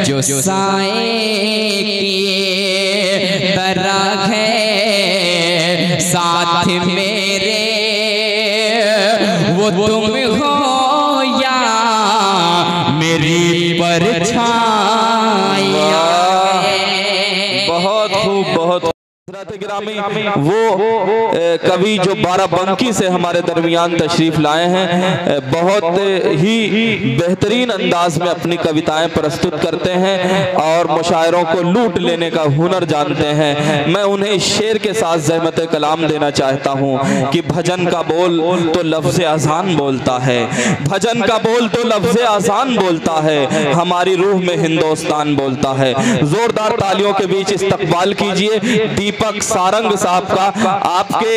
जो साए किए बरा है साथ मेरे, वो तुम हो या मेरी परछाइयाँ। बहुत खूब, बहुत गिरामी वो कवि जो बाराबंकी से हमारे दरमियान तशरीफ लाए हैं, बहुत ही बेहतरीन अंदाज में अपनी कविताएं प्रस्तुत करते हैं और मुशायरों को लूट लेने का हुनर जानते हैं। मैं उन्हें इस शेर के साथ ज़हमत कलाम देना चाहता हूं कि भजन का बोल तो लफ्ज़ आसान बोलता है, भजन का बोल तो लफ्ज़ आसान बोलता है, हमारी रूह में हिंदुस्तान बोलता है। जोरदार तालियों के बीच इस्तकबाल कीजिए दीपक सारंग साहब का। आपके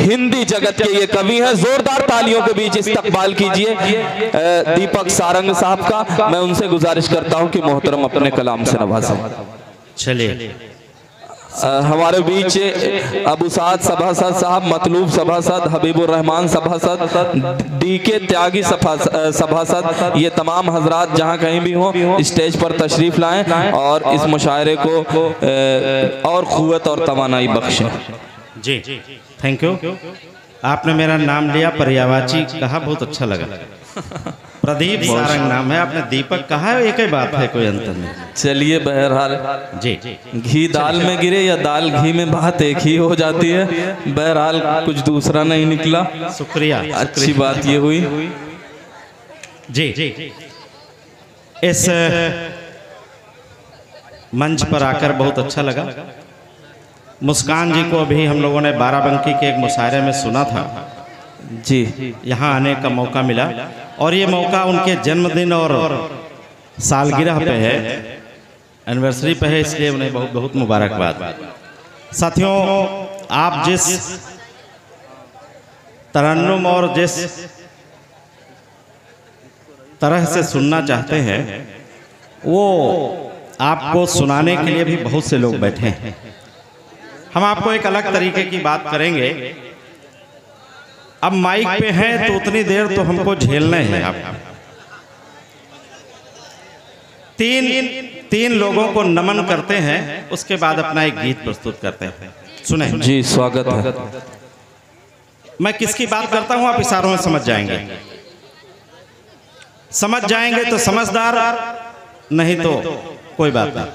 हिंदी जगत के ये कवि हैं, जोरदार तालियों के बीच इस्तकबाल कीजिए दीपक सारंग साहब का। मैं उनसे गुजारिश करता हूं कि मोहतरम अपने कलाम से नवाजें। चलिए हमारे बीच अबू साद सभासद साहब, मतलूब सभासद, हबीबुर रहमान सभासद, डीके त्यागी सभासद, ये तमाम हजरात जहां कहीं भी हों स्टेज पर तशरीफ लाएं और इस मुशायरे को और क़ुव्वत और तवानाई बख्शें। जी थैंक यू। आपने मेरा नाम लिया, पर्यावाची कहा, बहुत अच्छा लगा। प्रदीप सारंग नाम है, आपने दीपक कहा है, एक ही बात है, कोई अंतर नहीं। चलिए बहरहाल जी घी दाल में गिरे या दाल घी में, बात एक ही हो जाती है। बहरहाल कुछ दूसरा नहीं निकला, शुक्रिया। अच्छी बात ये हुई। जी इस मंच पर आकर बहुत अच्छा लगा। मुस्कान जी को अभी हम लोगों ने बाराबंकी के एक मुशायरे में सुना था जी, यहाँ आने का मौका मिला और ये मौका उनके जन्मदिन और सालगिरह पे है, एनिवर्सरी पे है, इसलिए उन्हें बहुत बहुत मुबारकबाद। साथियों, आप जिस तरन्नुम और जिस तरह से सुनना चाहते हैं वो आपको सुनाने के लिए भी बहुत से लोग बैठे हैं। हम आपको एक अलग तरीके की बात करेंगे। अब माइक पे हैं तो उतनी देर तो हमको झेलने हैं। आप तीन लोगों को नमन करते हैं, उसके बाद अपना एक गीत प्रस्तुत करते हैं। सुने जी, स्वागत है। मैं किसकी बात करता हूं आप इशारों में समझ जाएंगे। समझ जाएंगे तो समझदार, नहीं तो कोई बात नहीं।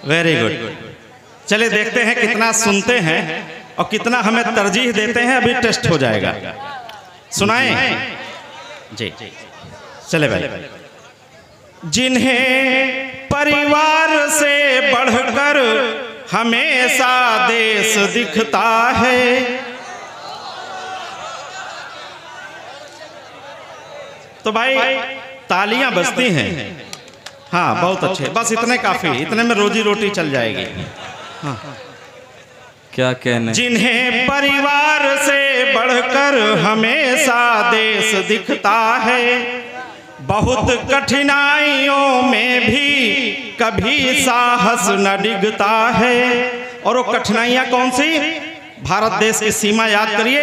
Very good. चलिए देखते हैं कितना सुनते हैं और कितना हमें तरजीह देते हैं, अभी टेस्ट हो जाएगा। सुनाएं जी, चले भाई। जिन्हें परिवार से बढ़कर हमेशा देश दिखता है, तो भाई तालियां बजती हैं। हाँ बहुत अच्छे, बस इतने काफी, इतने में रोजी रोटी चल जाएगी। हाँ क्या कहने। जिन्हें परिवार से बढ़कर हमेशा देश दिखता है, बहुत कठिनाइयों में भी कभी साहस न डिगता है। और वो कठिनाइयां कौन सी? भारत देश की सीमा याद करिए।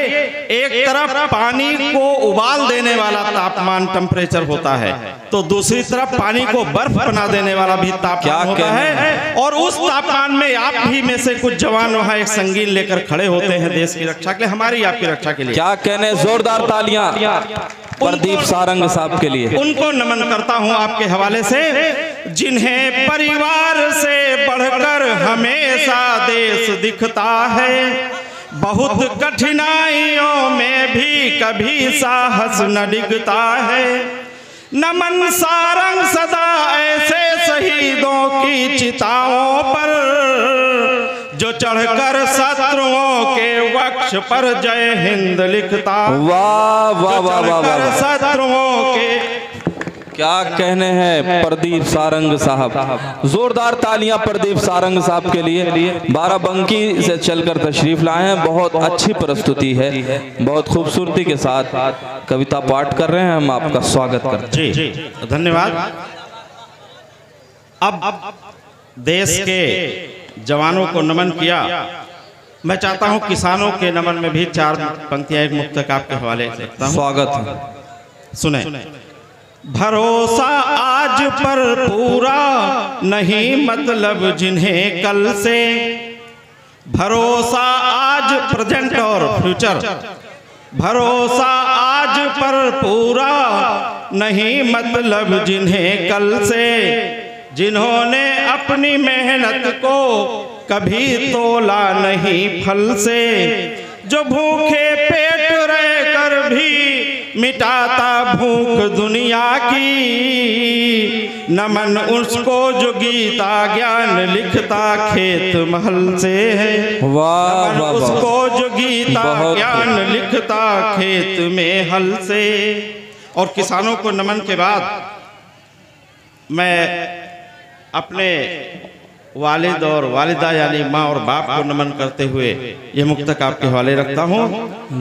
एक तरफ पानी को उबाल देने वाला तापमान टेम्परेचर होता है, तो दूसरी तरफ पानी को बर्फ बना देने वाला भी तापमान होता है। और उस तापमान में आप भी में से कुछ जवान वहाँ एक संगीन लेकर खड़े होते हैं देश की रक्षा के लिए, हमारी आपकी रक्षा के लिए। क्या कहने, जोरदार तालियां प्रदीप सारंग साहब के लिए। उनको नमन करता हूं आपके हवाले से। जिन्हें परिवार से बढ़कर हमेशा देश दिखता है, बहुत कठिनाइयों में भी कभी साहस न डिगता है। नमन सारंग सदा ऐसे शहीदों की चिताओं पर, जो चढ़कर शत्रुओं के वक्ष पर जय हिंद लिखता। वाह वाह वाह वाह वाह, शत्रुओं के क्या कहने हैं प्रदीप सारंग साहब। जोरदार तालियां प्रदीप सारंग साहब के लिए। बाराबंकी से चलकर तशरीफ लाए हैं, बहुत अच्छी प्रस्तुति है, बहुत खूबसूरती के साथ कविता पाठ कर रहे हैं। हम आपका स्वागत करते हैं। जी धन्यवाद। अब देश के जवानों को नमन किया, मैं चाहता हूं किसानों के नमन में भी चार पंक्तियां एक मुक्तक आपके हवाले से। स्वागत है। सुने। भरोसा आज पर पूरा नहीं मतलब जिन्हें कल से, भरोसा आज प्रेजेंट और फ्यूचर, भरोसा आज पर पूरा नहीं मतलब जिन्हें कल से, जिन्होंने अपनी मेहनत को कभी तोला नहीं फल से, जो भूखे पेट रहकर भी मिटाता भूख दुनिया की, नमन उसको जो गीता ज्ञान लिखता खेत महल से है। वाह नमन वाह उसको जो गीता ज्ञान लिखता खेत में हल से। और किसानों को नमन के बाद मैं अपने वालिद और वालिदा यानी माँ और बाप को नमन करते हुए ये मुक्तक आपके हवाले रखता हूँ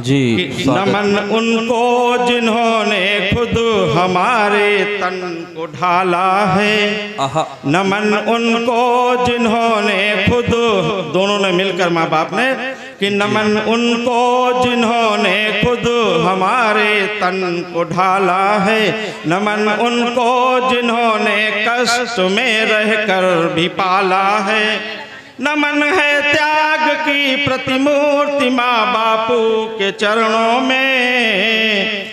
जी। नमन उनको जिन्होंने खुद हमारे तन को ढाला है, नमन उनको जिन्होंने खुद, दोनों ने मिलकर माँ बाप ने, कि नमन उनको जिन्होंने खुद हमारे तन को ढाला है, नमन उनको जिन्होंने कष्ट में रहकर भी पाला है, नमन है त्याग की प्रतिमूर्ति माँ बापू के चरणों में,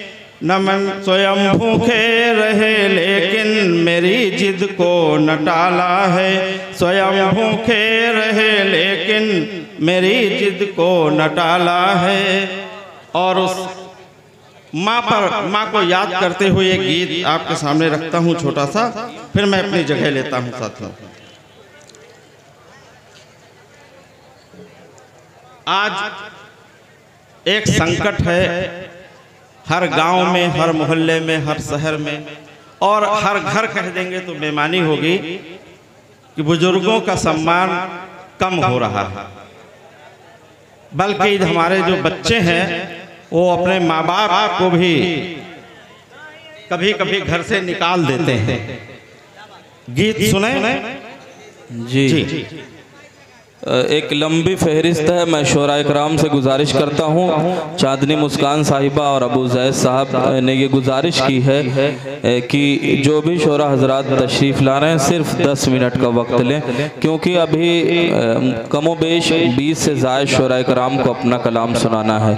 नमन स्वयं भूखे रहे लेकिन मेरी जिद को न टाला है, स्वयं भूखे रहे लेकिन मेरी जिद को न टाला है। और उस माँ को याद करते हुए एक गीत आपके सामने रखता हूँ छोटा सा, फिर मैं अपनी जगह लेता हूँ साथियों। आज एक संकट है हर गांव में, हर मोहल्ले में, हर शहर में, और हर घर कह देंगे तो बेईमानी होगी कि बुजुर्गों का सम्मान कम हो रहा है, बल्कि हमारे जो बच्चे हैं वो अपने माँ बाप को भी कभी कभी घर से निकाल देते हैं। गीत सुने जी। एक लंबी फहरिस्त है, मैं शोराए कराम से गुजारिश करता हूँ, चांदनी मुस्कान साहिबा और अबू जैद साहब ने ये गुजारिश की है कि जो भी शोरा हजरात तशरीफ़ ला रहे हैं सिर्फ 10 मिनट का वक्त लें, क्योंकि अभी कमोबेश 20 से ज़ायद शोराए कराम को अपना कलाम सुनाना है,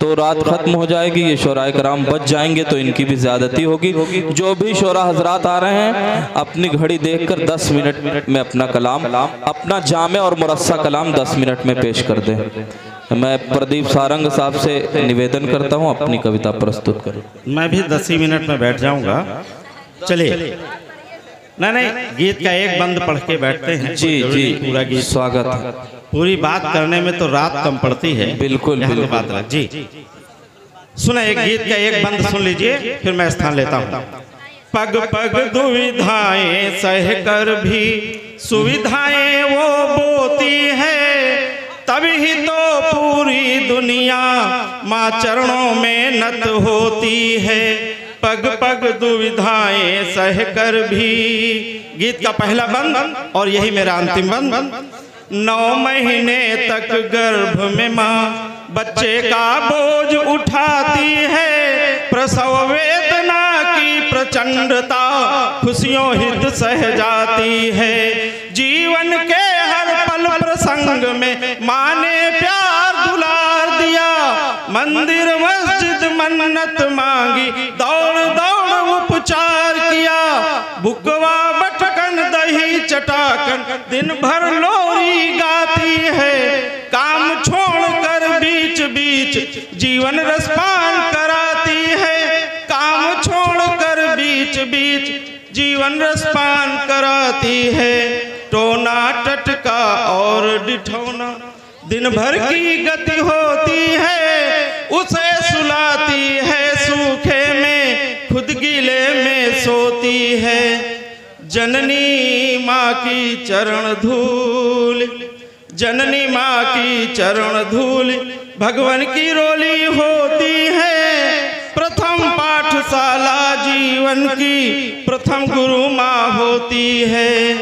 तो रात ख़त्म हो जाएगी, ये शोराए कराम बच जाएंगे तो इनकी भी ज़्यादती होगी। जो भी शोरा हजरात आ रहे हैं अपनी घड़ी देखकर 10 मिनट में अपना कलाम, अपना जामे और मुरस्सा कलाम 10 मिनट में पेश कर दें। मैं प्रदीप सारंग साहब से निवेदन करता हूँ अपनी कविता प्रस्तुत करें। मैं भी 10 ही मिनट में बैठ जाऊंगा। चलिए, नहीं, गीत का एक बंद पढ़ के बैठते हैं। जी पूरा गीत, स्वागत है। पूरी बात करने में तो रात कम पड़ती है। बिल्कुल बिल्कुल बात लग जी। सुना, एक गीत का एक बंद सुन लीजिए, फिर मैं स्थान लेता हूँ। पग पग दुविधाएं सह कर भी सुविधाएं वो बोती है, तभी तो पूरी दुनिया माँ चरणों में नत होती है। पग पग दुविधाएं सह कर भी, गीत का पहला बंद और यही मेरा अंतिम बंद। 9 महीने तक गर्भ में माँ बच्चे का बोझ उठाती है, प्रसव वेदना की प्रचंडता खुशियों हित सह जाती है। जीवन के हर पल प्रसंग में माँ ने प्यार दुलार दिया, मंदिर मस्जिद मन्नत मांगी, दौड़ दौड़ उपचार किया, बुकवा बटकन दही चटाकन दिन भर लोरी गाती है। काम छोड़कर बीच बीच जीवन रसपान कराती है, काम छोड़कर बीच बीच जीवन रसपान कराती है। टोना टटका और डिठौना दिन भर की गति होती है, उसे सुलाती है सूखे में, खुद गीले में सोती है। जननी माँ की चरण धूल, जननी माँ की चरण धूल भगवान की रोली होती है। प्रथम पाठशाला जीवन की प्रथम गुरु माँ होती है।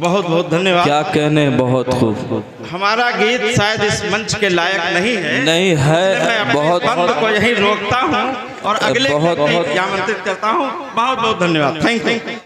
बहुत बहुत धन्यवाद। क्या कहने, बहुत खूब। हमारा गीत शायद इस मंच के लायक नहीं है, नहीं है, मैं बहुत बंद को यहीं रोकता हूँ और अगले बहुत आमंत्रित करता हूँ। बहुत बहुत धन्यवाद। Thank you.